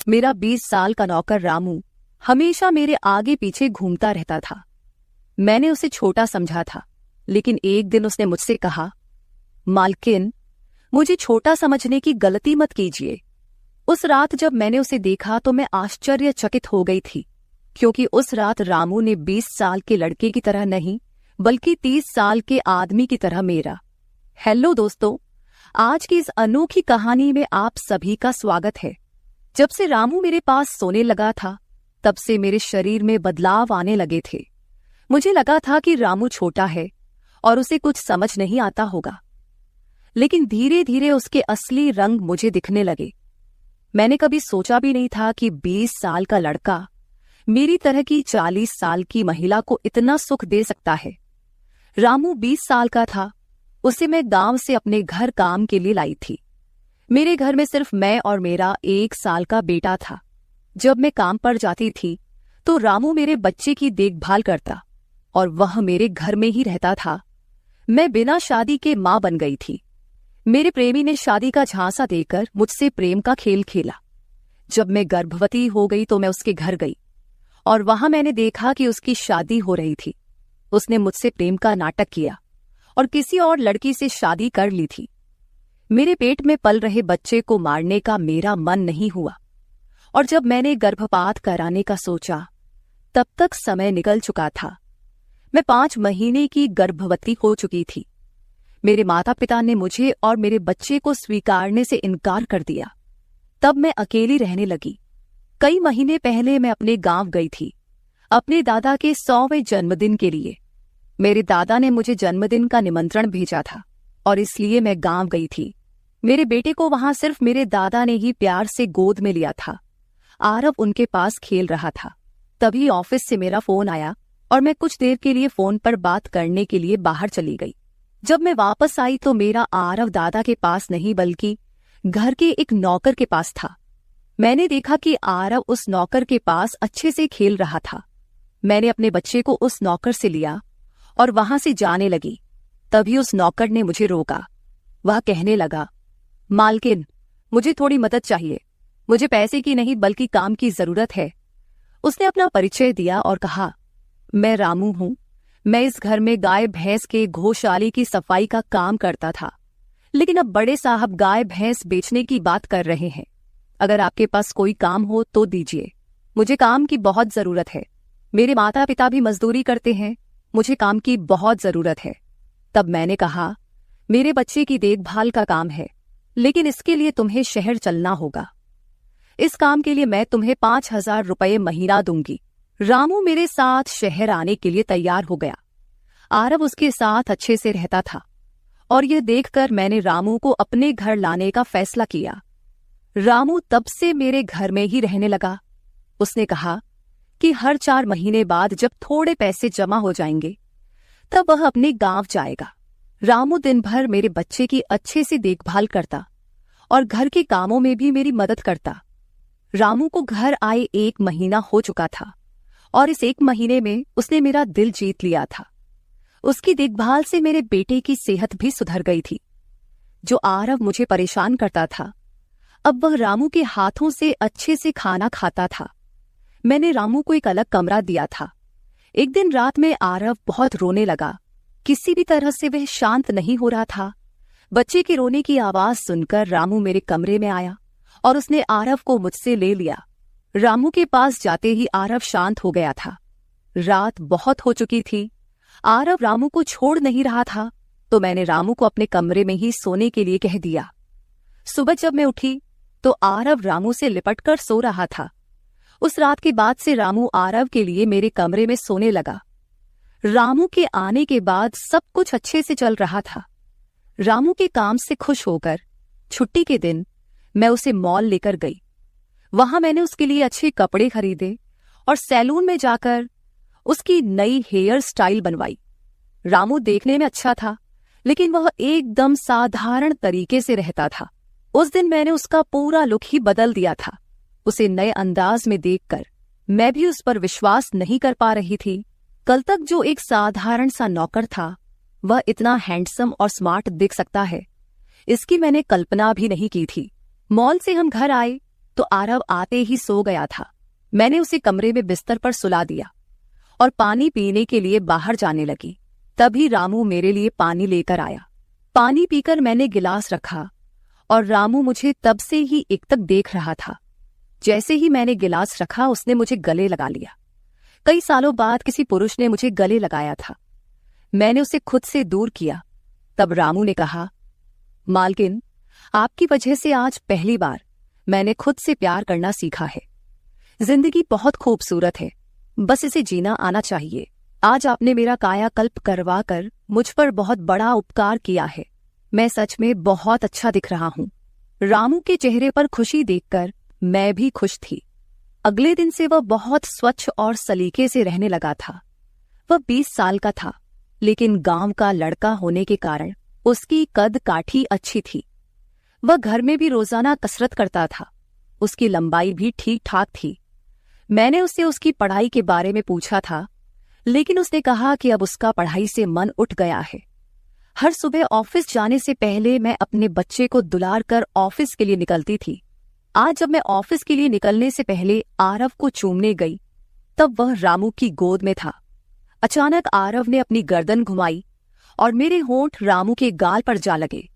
मेरा 20 साल का नौकर रामू हमेशा मेरे आगे पीछे घूमता रहता था। मैंने उसे छोटा समझा था, लेकिन एक दिन उसने मुझसे कहा, मालकिन, मुझे छोटा समझने की गलती मत कीजिए। उस रात जब मैंने उसे देखा तो मैं आश्चर्यचकित हो गई थी, क्योंकि उस रात रामू ने 20 साल के लड़के की तरह नहीं, बल्कि 30 साल के आदमी की तरह मेरा। हेलो दोस्तों, आज की इस अनोखी कहानी में आप सभी का स्वागत है। जब से रामू मेरे पास सोने लगा था, तब से मेरे शरीर में बदलाव आने लगे थे। मुझे लगा था कि रामू छोटा है और उसे कुछ समझ नहीं आता होगा, लेकिन धीरे धीरे उसके असली रंग मुझे दिखने लगे। मैंने कभी सोचा भी नहीं था कि 20 साल का लड़का मेरी तरह की 40 साल की महिला को इतना सुख दे सकता है। रामू 20 साल का था। उसे मैं गांव से अपने घर काम के लिए लाई थी। मेरे घर में सिर्फ मैं और मेरा 1 साल का बेटा था। जब मैं काम पर जाती थी तो रामू मेरे बच्चे की देखभाल करता और वह मेरे घर में ही रहता था। मैं बिना शादी के मां बन गई थी। मेरे प्रेमी ने शादी का झांसा देकर मुझसे प्रेम का खेल खेला। जब मैं गर्भवती हो गई तो मैं उसके घर गई और वहां मैंने देखा कि उसकी शादी हो रही थी। उसने मुझसे प्रेम का नाटक किया और किसी और लड़की से शादी कर ली थी। मेरे पेट में पल रहे बच्चे को मारने का मेरा मन नहीं हुआ, और जब मैंने गर्भपात कराने का सोचा, तब तक समय निकल चुका था। मैं 5 महीने की गर्भवती हो चुकी थी। मेरे माता पिता ने मुझे और मेरे बच्चे को स्वीकारने से इनकार कर दिया। तब मैं अकेली रहने लगी। कई महीने पहले मैं अपने गांव गई थी, अपने दादा के 100वें जन्मदिन के लिए। मेरे दादा ने मुझे जन्मदिन का निमंत्रण भेजा था और इसलिए मैं गांव गई थी। मेरे बेटे को वहां सिर्फ मेरे दादा ने ही प्यार से गोद में लिया था। आरव उनके पास खेल रहा था। तभी ऑफिस से मेरा फोन आया और मैं कुछ देर के लिए फोन पर बात करने के लिए बाहर चली गई। जब मैं वापस आई तो मेरा आरव दादा के पास नहीं बल्कि घर के एक नौकर के पास था। मैंने देखा कि आरव उस नौकर के पास अच्छे से खेल रहा था। मैंने अपने बच्चे को उस नौकर से लिया और वहां से जाने लगी। तभी उस नौकर ने मुझे रोका। वह कहने लगा, मालकिन, मुझे थोड़ी मदद चाहिए। मुझे पैसे की नहीं बल्कि काम की जरूरत है। उसने अपना परिचय दिया और कहा, मैं रामू हूं। मैं इस घर में गाय भैंस के गौशाले की सफाई का काम करता था, लेकिन अब बड़े साहब गाय भैंस बेचने की बात कर रहे हैं। अगर आपके पास कोई काम हो तो दीजिए। मुझे काम की बहुत जरूरत है। मेरे माता पिता भी मजदूरी करते हैं। मुझे काम की बहुत जरूरत है। तब मैंने कहा, मेरे बच्चे की देखभाल का काम है, लेकिन इसके लिए तुम्हें शहर चलना होगा। इस काम के लिए मैं तुम्हें 5,000 रुपये महीना दूंगी। रामू मेरे साथ शहर आने के लिए तैयार हो गया। आरव उसके साथ अच्छे से रहता था और यह देखकर मैंने रामू को अपने घर लाने का फैसला किया। रामू तब से मेरे घर में ही रहने लगा। उसने कहा कि हर 4 महीने बाद जब थोड़े पैसे जमा हो जाएंगे, तब वह अपने गांव जाएगा। रामू दिन भर मेरे बच्चे की अच्छे से देखभाल करता और घर के कामों में भी मेरी मदद करता। रामू को घर आए 1 महीना हो चुका था और इस 1 महीने में उसने मेरा दिल जीत लिया था। उसकी देखभाल से मेरे बेटे की सेहत भी सुधर गई थी। जो आरव मुझे परेशान करता था, अब वह रामू के हाथों से अच्छे से खाना खाता था। मैंने रामू को एक अलग कमरा दिया था। एक दिन रात में आरव बहुत रोने लगा। किसी भी तरह से वह शांत नहीं हो रहा था। बच्चे के रोने की आवाज सुनकर रामू मेरे कमरे में आया और उसने आरव को मुझसे ले लिया। रामू के पास जाते ही आरव शांत हो गया था। रात बहुत हो चुकी थी। आरव रामू को छोड़ नहीं रहा था, तो मैंने रामू को अपने कमरे में ही सोने के लिए कह दिया। सुबह जब मैं उठी तो आरव रामू से लिपटकर सो रहा था। उस रात के बाद से रामू आरव के लिए मेरे कमरे में सोने लगा। रामू के आने के बाद सब कुछ अच्छे से चल रहा था। रामू के काम से खुश होकर छुट्टी के दिन मैं उसे मॉल लेकर गई। वहां मैंने उसके लिए अच्छे कपड़े खरीदे और सैलून में जाकर उसकी नई हेयर स्टाइल बनवाई। रामू देखने में अच्छा था, लेकिन वह एकदम साधारण तरीके से रहता था। उस दिन मैंने उसका पूरा लुक ही बदल दिया था। उसे नए अंदाज में देखकर मैं भी उस पर विश्वास नहीं कर पा रही थी। कल तक जो एक साधारण सा नौकर था, वह इतना हैंडसम और स्मार्ट दिख सकता है, इसकी मैंने कल्पना भी नहीं की थी। मॉल से हम घर आए तो आरव आते ही सो गया था। मैंने उसे कमरे में बिस्तर पर सुला दिया और पानी पीने के लिए बाहर जाने लगी। तभी रामू मेरे लिए पानी लेकर आया। पानी पीकर मैंने गिलास रखा और रामू मुझे तब से ही एकटक देख रहा था। जैसे ही मैंने गिलास रखा उसने मुझे गले लगा लिया। कई सालों बाद किसी पुरुष ने मुझे गले लगाया था। मैंने उसे खुद से दूर किया। तब रामू ने कहा, मालकिन, आपकी वजह से आज पहली बार मैंने खुद से प्यार करना सीखा है। जिंदगी बहुत खूबसूरत है, बस इसे जीना आना चाहिए। आज आपने मेरा कायाकल्प करवा कर मुझ पर बहुत बड़ा उपकार किया है। मैं सच में बहुत अच्छा दिख रहा हूँ। रामू के चेहरे पर खुशी देखकर मैं भी खुश थी। अगले दिन से वह बहुत स्वच्छ और सलीके से रहने लगा था। वह 20 साल का था, लेकिन गांव का लड़का होने के कारण उसकी कद काठी अच्छी थी। वह घर में भी रोजाना कसरत करता था। उसकी लंबाई भी ठीक ठाक थी। मैंने उससे उसकी पढ़ाई के बारे में पूछा था, लेकिन उसने कहा कि अब उसका पढ़ाई से मन उठ गया है। हर सुबह ऑफिस जाने से पहले मैं अपने बच्चे को दुलार कर ऑफिस के लिए निकलती थी। आज जब मैं ऑफिस के लिए निकलने से पहले आरव को चूमने गई, तब वह रामू की गोद में था। अचानक आरव ने अपनी गर्दन घुमाई और मेरे होंठ रामू के गाल पर जा लगे।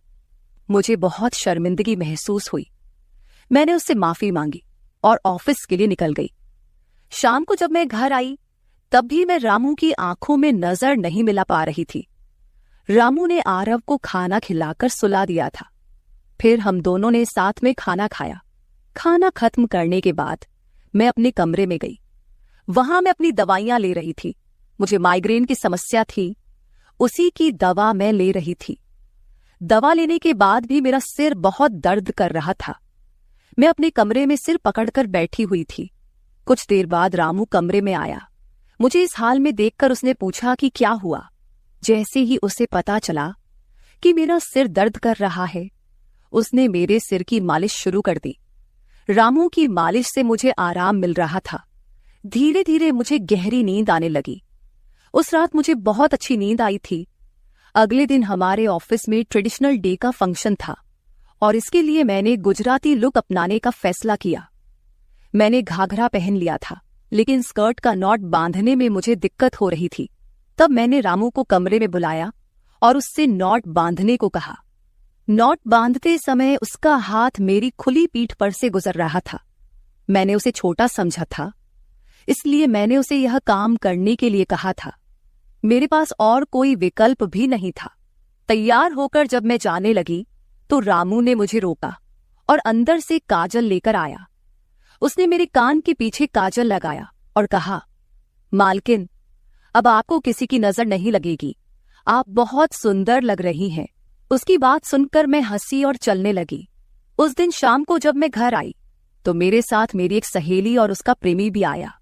मुझे बहुत शर्मिंदगी महसूस हुई। मैंने उससे माफी मांगी और ऑफिस के लिए निकल गई। शाम को जब मैं घर आई, तब भी मैं रामू की आंखों में नजर नहीं मिला पा रही थी। रामू ने आरव को खाना खिलाकर सुला दिया था। फिर हम दोनों ने साथ में खाना खाया। खाना खत्म करने के बाद मैं अपने कमरे में गई। वहां मैं अपनी दवाइयां ले रही थी। मुझे माइग्रेन की समस्या थी, उसी की दवा मैं ले रही थी। दवा लेने के बाद भी मेरा सिर बहुत दर्द कर रहा था। मैं अपने कमरे में सिर पकड़कर बैठी हुई थी। कुछ देर बाद रामू कमरे में आया। मुझे इस हाल में देखकर उसने पूछा कि क्या हुआ। जैसे ही उसे पता चला कि मेरा सिर दर्द कर रहा है, उसने मेरे सिर की मालिश शुरू कर दी। रामू की मालिश से मुझे आराम मिल रहा था। धीरे धीरे मुझे गहरी नींद आने लगी। उस रात मुझे बहुत अच्छी नींद आई थी। अगले दिन हमारे ऑफिस में ट्रेडिशनल डे का फंक्शन था और इसके लिए मैंने गुजराती लुक अपनाने का फैसला किया। मैंने घाघरा पहन लिया था, लेकिन स्कर्ट का नॉट बांधने में मुझे दिक्कत हो रही थी। तब मैंने रामू को कमरे में बुलाया और उससे नॉट बांधने को कहा। नॉट बांधते समय उसका हाथ मेरी खुली पीठ पर से गुजर रहा था। मैंने उसे छोटा समझा था, इसलिए मैंने उसे यह काम करने के लिए कहा था। मेरे पास और कोई विकल्प भी नहीं था। तैयार होकर जब मैं जाने लगी, तो रामू ने मुझे रोका और अंदर से काजल लेकर आया। उसने मेरे कान के पीछे काजल लगाया और कहा, मालकिन, अब आपको किसी की नजर नहीं लगेगी। आप बहुत सुंदर लग रही हैं। उसकी बात सुनकर मैं हंसी और चलने लगी। उस दिन शाम को जब मैं घर आई, तो मेरे साथ मेरी एक सहेली और उसका प्रेमी भी आया।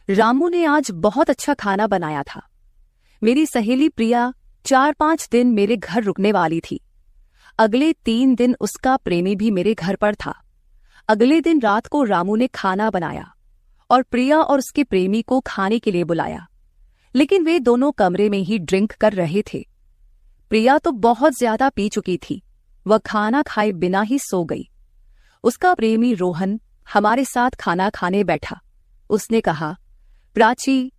रामू ने आज बहुत अच्छा खाना बनाया था। मेरी सहेली प्रिया 4-5 दिन मेरे घर रुकने वाली थी। अगले 3 दिन उसका प्रेमी भी मेरे घर पर था। अगले दिन रात को रामू ने खाना बनाया और प्रिया और उसके प्रेमी को खाने के लिए बुलाया, लेकिन वे दोनों कमरे में ही ड्रिंक कर रहे थे। प्रिया तो बहुत ज्यादा पी चुकी थी। वह खाना खाए बिना ही सो गई। उसका प्रेमी रोहन हमारे साथ खाना खाने बैठा। उसने कहा, प्राची,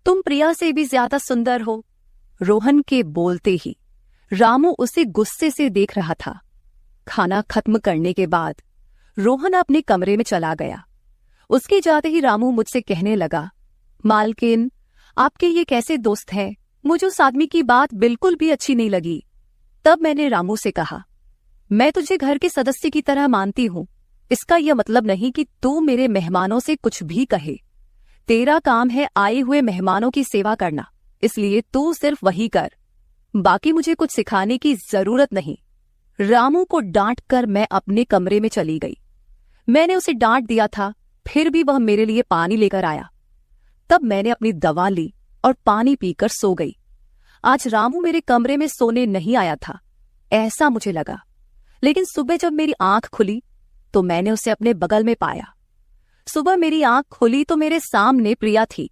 तुम प्रिया से भी ज्यादा सुंदर हो। रोहन के बोलते ही रामू उसे गुस्से से देख रहा था। खाना खत्म करने के बाद रोहन अपने कमरे में चला गया। उसके जाते ही रामू मुझसे कहने लगा, मालकिन, आपके ये कैसे दोस्त हैं? मुझे उस आदमी की बात बिल्कुल भी अच्छी नहीं लगी। तब मैंने रामू से कहा, मैं तुझे घर के सदस्य की तरह मानती हूँ। इसका यह मतलब नहीं कि तू मेरे मेहमानों से कुछ भी कहे। तेरा काम है आए हुए मेहमानों की सेवा करना, इसलिए तू सिर्फ वही कर। बाकी मुझे कुछ सिखाने की जरूरत नहीं। रामू को डांट कर मैं अपने कमरे में चली गई। मैंने उसे डांट दिया था, फिर भी वह मेरे लिए पानी लेकर आया। तब मैंने अपनी दवा ली और पानी पीकर सो गई। आज रामू मेरे कमरे में सोने नहीं आया था, ऐसा मुझे लगा। लेकिन सुबह जब मेरी आंख खुली, तो मैंने उसे अपने बगल में पाया। सुबह मेरी आंख खुली तो मेरे सामने प्रिया थी।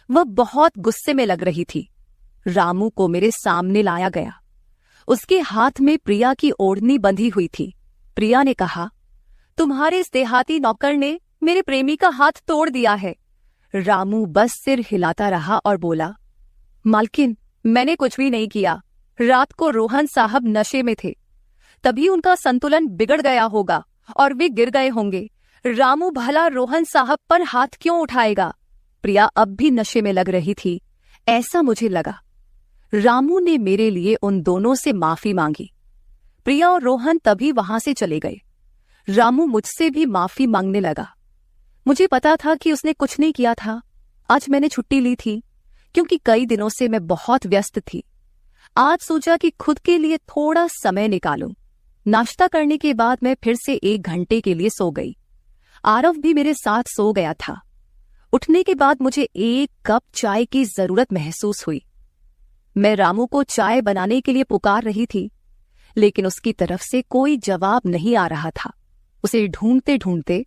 वह बहुत गुस्से में लग रही थी। रामू को मेरे सामने लाया गया। उसके हाथ में प्रिया की ओढ़नी बंधी हुई थी। प्रिया ने कहा, तुम्हारे इस देहाती नौकर ने मेरे प्रेमी का हाथ तोड़ दिया है। रामू बस सिर हिलाता रहा और बोला, मालकिन, मैंने कुछ भी नहीं किया। रात को रोहन साहब नशे में थे, तभी उनका संतुलन बिगड़ गया होगा और वे गिर गए होंगे। रामू भला रोहन साहब पर हाथ क्यों उठाएगा? प्रिया अब भी नशे में लग रही थी, ऐसा मुझे लगा। रामू ने मेरे लिए उन दोनों से माफी मांगी। प्रिया और रोहन तभी वहां से चले गए। रामू मुझसे भी माफी मांगने लगा। मुझे पता था कि उसने कुछ नहीं किया था। आज मैंने छुट्टी ली थी क्योंकि कई दिनों से मैं बहुत व्यस्त थी। आज सोचा कि खुद के लिए थोड़ा समय निकालूं। नाश्ता करने के बाद मैं फिर से 1 घंटे के लिए सो गई। आरव भी मेरे साथ सो गया था। उठने के बाद मुझे 1 कप चाय की जरूरत महसूस हुई। मैं रामू को चाय बनाने के लिए पुकार रही थी, लेकिन उसकी तरफ से कोई जवाब नहीं आ रहा था। उसे ढूंढते ढूंढते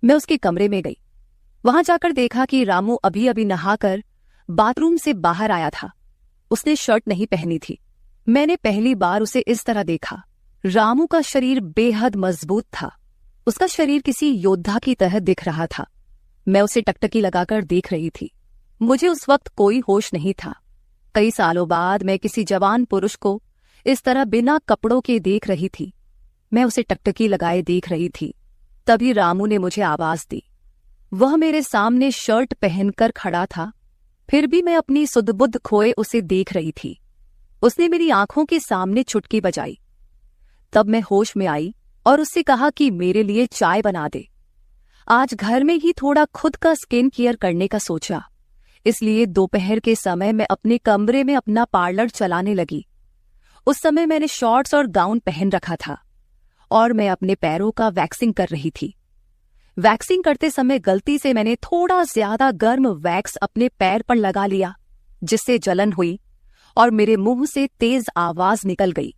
मैं उसके कमरे में गई। वहां जाकर देखा कि रामू अभी अभी नहाकर बाथरूम से बाहर आया था। उसने शर्ट नहीं पहनी थी। मैंने पहली बार उसे इस तरह देखा। रामू का शरीर बेहद मजबूत था। उसका शरीर किसी योद्धा की तरह दिख रहा था। मैं उसे टकटकी लगाकर देख रही थी। मुझे उस वक्त कोई होश नहीं था। कई सालों बाद मैं किसी जवान पुरुष को इस तरह बिना कपड़ों के देख रही थी। मैं उसे टकटकी लगाए देख रही थी। तभी रामू ने मुझे आवाज दी। वह मेरे सामने शर्ट पहनकर खड़ा था, फिर भी मैं अपनी सुध-बुध खोए उसे देख रही थी। उसने मेरी आंखों के सामने चुटकी बजाई। तब मैं होश में आई और उससे कहा कि मेरे लिए चाय बना दे। आज घर में ही थोड़ा खुद का स्किन केयर करने का सोचा, इसलिए दोपहर के समय मैं अपने कमरे में अपना पार्लर चलाने लगी। उस समय मैंने शॉर्ट्स और गाउन पहन रखा था और मैं अपने पैरों का वैक्सिंग कर रही थी। वैक्सिंग करते समय गलती से मैंने थोड़ा ज्यादा गर्म वैक्स अपने पैर पर लगा लिया, जिससे जलन हुई और मेरे मुंह से तेज आवाज निकल गई।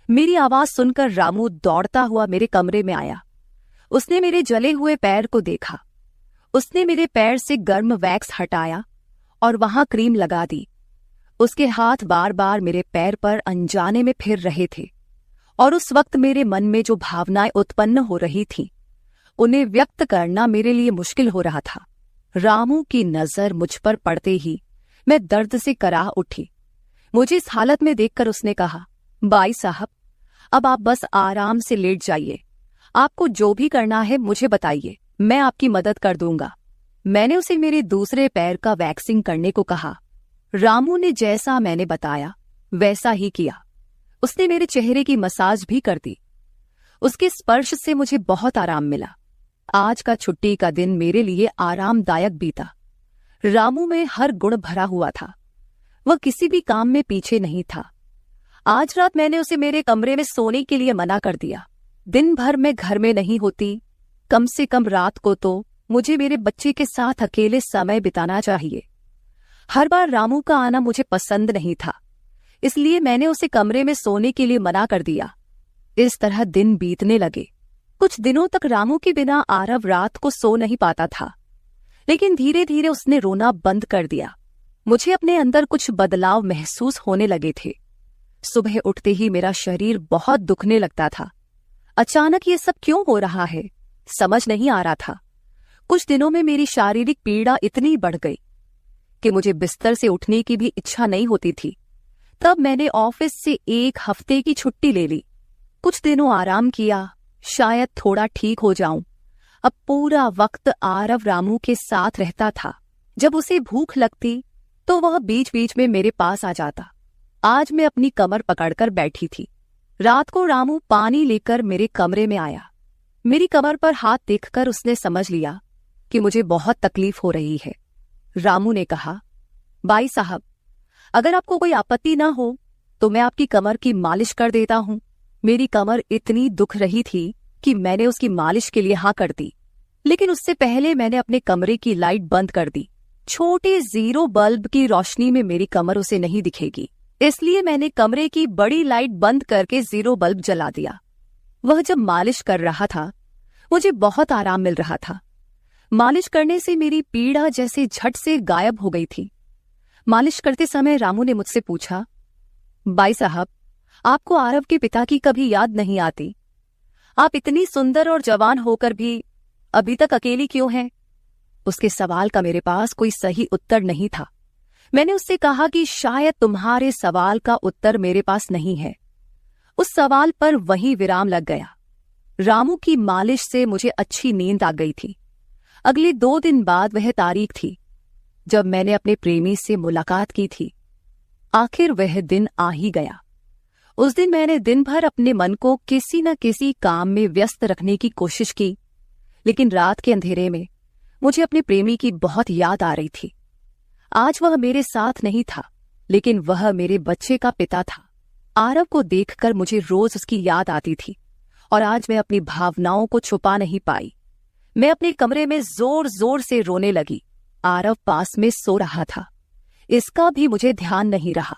मेरी आवाज सुनकर रामू दौड़ता हुआ मेरे कमरे में आया। उसने मेरे जले हुए पैर को देखा। उसने मेरे पैर से गर्म वैक्स हटाया और वहां क्रीम लगा दी। उसके हाथ बार बार मेरे पैर पर अनजाने में फिर रहे थे और उस वक्त मेरे मन में जो भावनाएं उत्पन्न हो रही थीं, उन्हें व्यक्त करना मेरे लिए मुश्किल हो रहा था। रामू की नजर मुझ पर पड़ते ही मैं दर्द से कराह उठी। मुझे इस हालत में देखकर उसने कहा, बाई साहब, अब आप बस आराम से लेट जाइए। आपको जो भी करना है मुझे बताइए, मैं आपकी मदद कर दूंगा। मैंने उसे मेरे दूसरे पैर का वैक्सिंग करने को कहा। रामू ने जैसा मैंने बताया वैसा ही किया। उसने मेरे चेहरे की मसाज भी कर दी। उसके स्पर्श से मुझे बहुत आराम मिला। आज का छुट्टी का दिन मेरे लिए आरामदायक बीता। रामू में हर गुण भरा हुआ था। वह किसी भी काम में पीछे नहीं था। आज रात मैंने उसे मेरे कमरे में सोने के लिए मना कर दिया। दिन भर मैं घर में नहीं होती, कम से कम रात को तो मुझे मेरे बच्चे के साथ अकेले समय बिताना चाहिए। हर बार रामू का आना मुझे पसंद नहीं था, इसलिए मैंने उसे कमरे में सोने के लिए मना कर दिया। इस तरह दिन बीतने लगे। कुछ दिनों तक रामू के बिना आरव रात को सो नहीं पाता था, लेकिन धीरे धीरे उसने रोना बंद कर दिया। मुझे अपने अंदर कुछ बदलाव महसूस होने लगे थे। सुबह उठते ही मेरा शरीर बहुत दुखने लगता था। अचानक ये सब क्यों हो रहा है, समझ नहीं आ रहा था। कुछ दिनों में मेरी शारीरिक पीड़ा इतनी बढ़ गई कि मुझे बिस्तर से उठने की भी इच्छा नहीं होती थी। तब मैंने ऑफिस से 1 हफ्ते की छुट्टी ले ली। कुछ दिनों आराम किया, शायद थोड़ा ठीक हो जाऊं। अब पूरा वक्त आरव रामू के साथ रहता था। जब उसे भूख लगती तो वह बीच बीच में मेरे पास आ जाता। आज मैं अपनी कमर पकड़कर बैठी थी। रात को रामू पानी लेकर मेरे कमरे में आया। मेरी कमर पर हाथ देखकर उसने समझ लिया कि मुझे बहुत तकलीफ हो रही है। रामू ने कहा, बाई साहब, अगर आपको कोई आपत्ति ना हो तो मैं आपकी कमर की मालिश कर देता हूं। मेरी कमर इतनी दुख रही थी कि मैंने उसकी मालिश के लिए हाँ कर दी, लेकिन उससे पहले मैंने अपने कमरे की लाइट बंद कर दी। छोटे 0 बल्ब की रोशनी में मेरी कमर उसे नहीं दिखेगी, इसलिए मैंने कमरे की बड़ी लाइट बंद करके 0 बल्ब जला दिया। वह जब मालिश कर रहा था मुझे बहुत आराम मिल रहा था। मालिश करने से मेरी पीड़ा जैसे झट से गायब हो गई थी। मालिश करते समय रामू ने मुझसे पूछा, बाई साहब, आपको आरव के पिता की कभी याद नहीं आती? आप इतनी सुंदर और जवान होकर भी अभी तक अकेली क्यों हैं? उसके सवाल का मेरे पास कोई सही उत्तर नहीं था। मैंने उससे कहा कि शायद तुम्हारे सवाल का उत्तर मेरे पास नहीं है। उस सवाल पर वहीं विराम लग गया। रामू की मालिश से मुझे अच्छी नींद आ गई थी। अगले 2 दिन बाद वह तारीख थी जब मैंने अपने प्रेमी से मुलाकात की थी। आखिर वह दिन आ ही गया। उस दिन मैंने दिन भर अपने मन को किसी न किसी काम में व्यस्त रखने की कोशिश की, लेकिन रात के अंधेरे में मुझे अपने प्रेमी की बहुत याद आ रही थी। आज वह मेरे साथ नहीं था, लेकिन वह मेरे बच्चे का पिता था। आरव को देखकर मुझे रोज उसकी याद आती थी और आज मैं अपनी भावनाओं को छुपा नहीं पाई। मैं अपने कमरे में जोर जोर से रोने लगी। आरव पास में सो रहा था, इसका भी मुझे ध्यान नहीं रहा।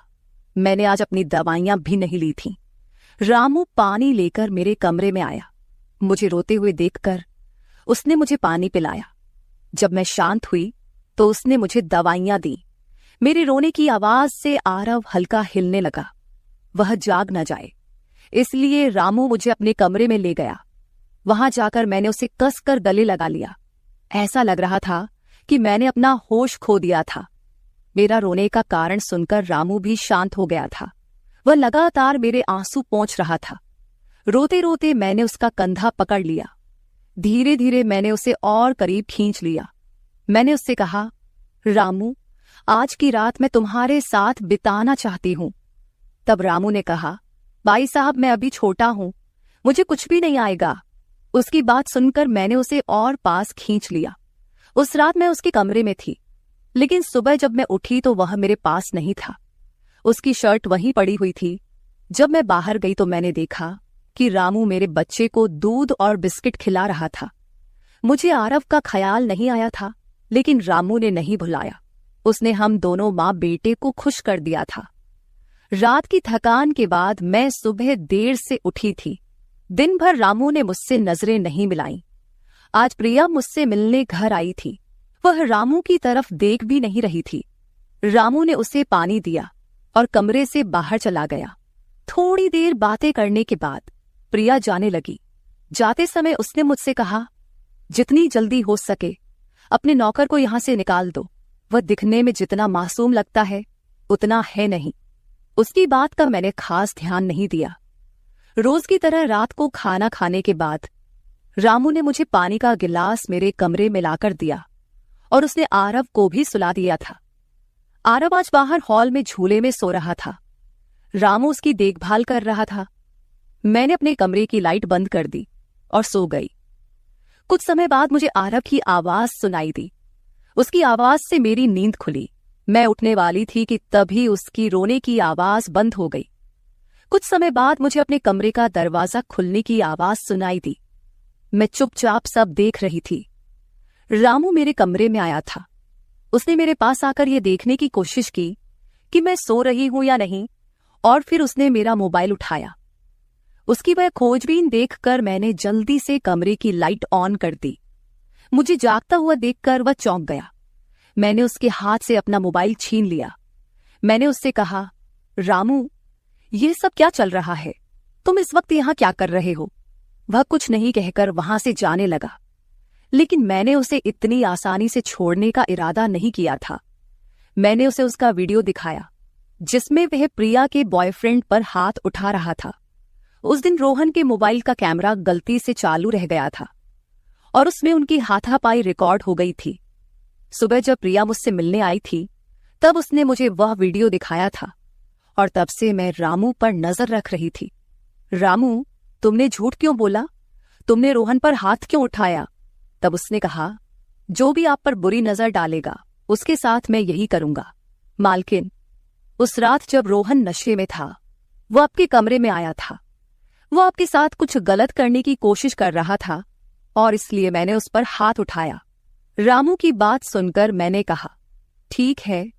मैंने आज अपनी दवाइयां भी नहीं ली थीं। रामू पानी लेकर मेरे कमरे में आया। मुझे रोते हुए देखकर उसने मुझे पानी पिलाया। जब मैं शांत हुई तो उसने मुझे दवाइयां दी। मेरे रोने की आवाज से आरव हल्का हिलने लगा। वह जाग न जाए, इसलिए रामू मुझे अपने कमरे में ले गया। वहां जाकर मैंने उसे कसकर गले लगा लिया। ऐसा लग रहा था कि मैंने अपना होश खो दिया था। मेरा रोने का कारण सुनकर रामू भी शांत हो गया था। वह लगातार मेरे आंसू पोंछ रहा था। रोते रोते मैंने उसका कंधा पकड़ लिया। धीरे धीरे मैंने उसे और करीब खींच लिया। मैंने उससे कहा, रामू, आज की रात मैं तुम्हारे साथ बिताना चाहती हूं। तब रामू ने कहा, भाई साहब, मैं अभी छोटा हूं, मुझे कुछ भी नहीं आएगा। उसकी बात सुनकर मैंने उसे और पास खींच लिया। उस रात मैं उसके कमरे में थी, लेकिन सुबह जब मैं उठी तो वह मेरे पास नहीं था। उसकी शर्ट वहीं पड़ी हुई थी। जब मैं बाहर गई तो मैंने देखा कि रामू मेरे बच्चे को दूध और बिस्किट खिला रहा था। मुझे आरव का ख्याल नहीं आया था, लेकिन रामू ने नहीं भुलाया। उसने हम दोनों माँ बेटे को खुश कर दिया था। रात की थकान के बाद मैं सुबह देर से उठी थी। दिन भर रामू ने मुझसे नजरें नहीं मिलाईं। आज प्रिया मुझसे मिलने घर आई थी। वह रामू की तरफ देख भी नहीं रही थी। रामू ने उसे पानी दिया और कमरे से बाहर चला गया। थोड़ी देर बातें करने के बाद प्रिया जाने लगी। जाते समय उसने मुझसे कहा, जितनी जल्दी हो सके अपने नौकर को यहां से निकाल दो। वह दिखने में जितना मासूम लगता है उतना है नहीं। उसकी बात का मैंने खास ध्यान नहीं दिया। रोज की तरह रात को खाना खाने के बाद रामू ने मुझे पानी का गिलास मेरे कमरे में लाकर दिया और उसने आरव को भी सुला दिया था। आरव आज बाहर हॉल में झूले में सो रहा था। रामू उसकी देखभाल कर रहा था। मैंने अपने कमरे की लाइट बंद कर दी और सो गई। कुछ समय बाद मुझे आरव की आवाज सुनाई दी। उसकी आवाज से मेरी नींद खुली। मैं उठने वाली थी कि तभी उसकी रोने की आवाज बंद हो गई। कुछ समय बाद मुझे अपने कमरे का दरवाजा खुलने की आवाज सुनाई दी। मैं चुपचाप सब देख रही थी। रामू मेरे कमरे में आया था। उसने मेरे पास आकर यह देखने की कोशिश की कि मैं सो रही हूं या नहीं, और फिर उसने मेरा मोबाइल उठाया। उसकी वह खोजबीन देखकर मैंने जल्दी से कमरे की लाइट ऑन कर दी। मुझे जागता हुआ देखकर वह चौंक गया। मैंने उसके हाथ से अपना मोबाइल छीन लिया। मैंने उससे कहा, रामू, ये सब क्या चल रहा है? तुम इस वक्त यहां क्या कर रहे हो? वह कुछ नहीं कहकर वहां से जाने लगा, लेकिन मैंने उसे इतनी आसानी से छोड़ने का इरादा नहीं किया था। मैंने उसे उसका वीडियो दिखाया जिसमें वह प्रिया के बॉयफ्रेंड पर हाथ उठा रहा था। उस दिन रोहन के मोबाइल का कैमरा गलती से चालू रह गया था और उसमें उनकी हाथापाई रिकॉर्ड हो गई थी। सुबह जब प्रिया मुझसे मिलने आई थी तब उसने मुझे वह वीडियो दिखाया था और तब से मैं रामू पर नजर रख रही थी। रामू, तुमने झूठ क्यों बोला? तुमने रोहन पर हाथ क्यों उठाया? तब उसने कहा, जो भी आप पर बुरी नजर डालेगा उसके साथ मैं यही करूंगा। मालकिन, उस रात जब रोहन नशे में था वो आपके कमरे में आया था। वो आपके साथ कुछ गलत करने की कोशिश कर रहा था और इसलिए मैंने उस पर हाथ उठाया। रामू की बात सुनकर मैंने कहा, ठीक है,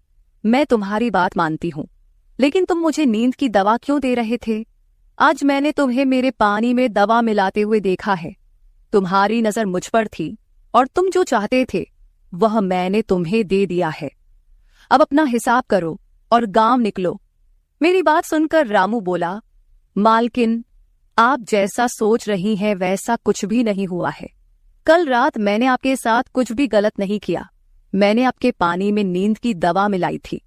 मैं तुम्हारी बात मानती हूं, लेकिन तुम मुझे नींद की दवा क्यों दे रहे थे? आज मैंने तुम्हें मेरे पानी में दवा मिलाते हुए देखा है। तुम्हारी नजर मुझ पर थी और तुम जो चाहते थे वह मैंने तुम्हें दे दिया है। अब अपना हिसाब करो और गांव निकलो। मेरी बात सुनकर रामू बोला, मालकिन, आप जैसा सोच रही हैं वैसा कुछ भी नहीं हुआ है। कल रात मैंने आपके साथ कुछ भी गलत नहीं किया। मैंने आपके पानी में नींद की दवा मिलाई थी,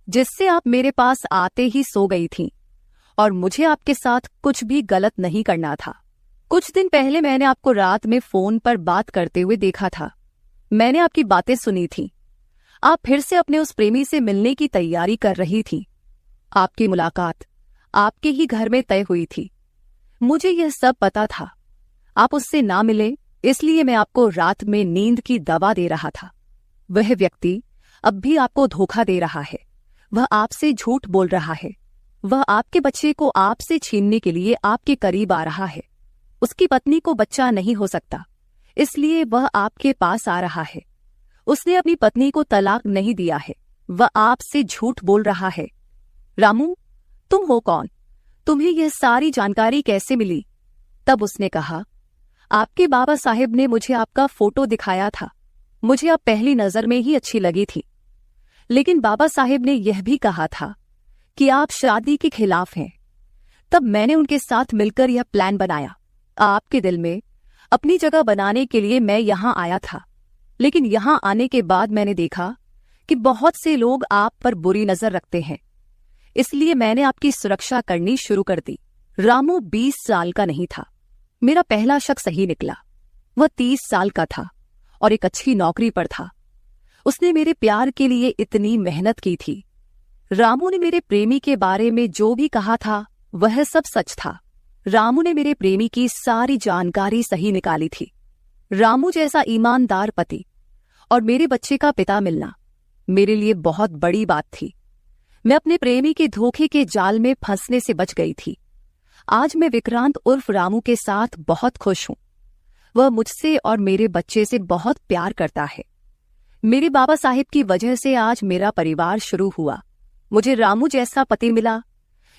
जिससे आप मेरे पास आते ही सो गई थीं, और मुझे आपके साथ कुछ भी गलत नहीं करना था। कुछ दिन पहले मैंने आपको रात में फोन पर बात करते हुए देखा था। मैंने आपकी बातें सुनी थी। आप फिर से अपने उस प्रेमी से मिलने की तैयारी कर रही थी। आपकी मुलाकात आपके ही घर में तय हुई थी। मुझे यह सब पता था। आप उससे ना मिले, इसलिए मैं आपको रात में नींद की दवा दे रहा था। वह व्यक्ति अब भी आपको धोखा दे रहा है। वह आपसे झूठ बोल रहा है। वह आपके बच्चे को आपसे छीनने के लिए आपके करीब आ रहा है। उसकी पत्नी को बच्चा नहीं हो सकता, इसलिए वह आपके पास आ रहा है। उसने अपनी पत्नी को तलाक नहीं दिया है। वह आपसे झूठ बोल रहा है। रामू, तुम हो कौन? तुम्हें यह सारी जानकारी कैसे मिली? तब उसने कहा, आपके बाबा साहेब ने मुझे आपका फोटो दिखाया था। मुझे आप पहली नजर में ही अच्छी लगी थी, लेकिन बाबा साहेब ने यह भी कहा था कि आप शादी के खिलाफ हैं। तब मैंने उनके साथ मिलकर यह प्लान बनाया। आपके दिल में अपनी जगह बनाने के लिए मैं यहां आया था, लेकिन यहां आने के बाद मैंने देखा कि बहुत से लोग आप पर बुरी नजर रखते हैं, इसलिए मैंने आपकी सुरक्षा करनी शुरू कर दी। रामू 20 साल का नहीं था। मेरा पहला शक सही निकला। वह 30 साल का था और एक अच्छी नौकरी पर था। उसने मेरे प्यार के लिए इतनी मेहनत की थी। रामू ने मेरे प्रेमी के बारे में जो भी कहा था वह सब सच था। रामू ने मेरे प्रेमी की सारी जानकारी सही निकाली थी। रामू जैसा ईमानदार पति और मेरे बच्चे का पिता मिलना मेरे लिए बहुत बड़ी बात थी। मैं अपने प्रेमी के धोखे के जाल में फंसने से बच गई थी। आज मैं विक्रांत उर्फ रामू के साथ बहुत खुश हूं। वह मुझसे और मेरे बच्चे से बहुत प्यार करता है। मेरे बाबा साहिब की वजह से आज मेरा परिवार शुरू हुआ। मुझे रामू जैसा पति मिला,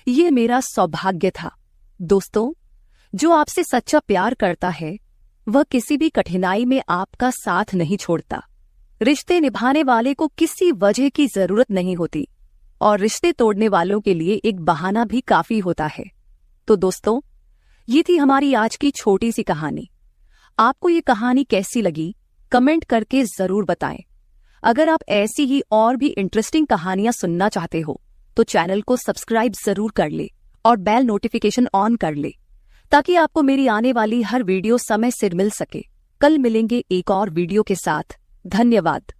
ये मेरा सौभाग्य था। दोस्तों, जो आपसे सच्चा प्यार करता है वह किसी भी कठिनाई में आपका साथ नहीं छोड़ता। रिश्ते निभाने वाले को किसी वजह की जरूरत नहीं होती, और रिश्ते तोड़ने वालों के लिए एक बहाना भी काफी होता है। तो दोस्तों, ये थी हमारी आज की छोटी सी कहानी। आपको ये कहानी कैसी लगी कमेंट करके जरूर बताएं। अगर आप ऐसी ही और भी इंटरेस्टिंग कहानियां सुनना चाहते हो तो चैनल को सब्सक्राइब जरूर कर ले और बेल नोटिफिकेशन ऑन कर ले, ताकि आपको मेरी आने वाली हर वीडियो समय से मिल सके। कल मिलेंगे एक और वीडियो के साथ। धन्यवाद।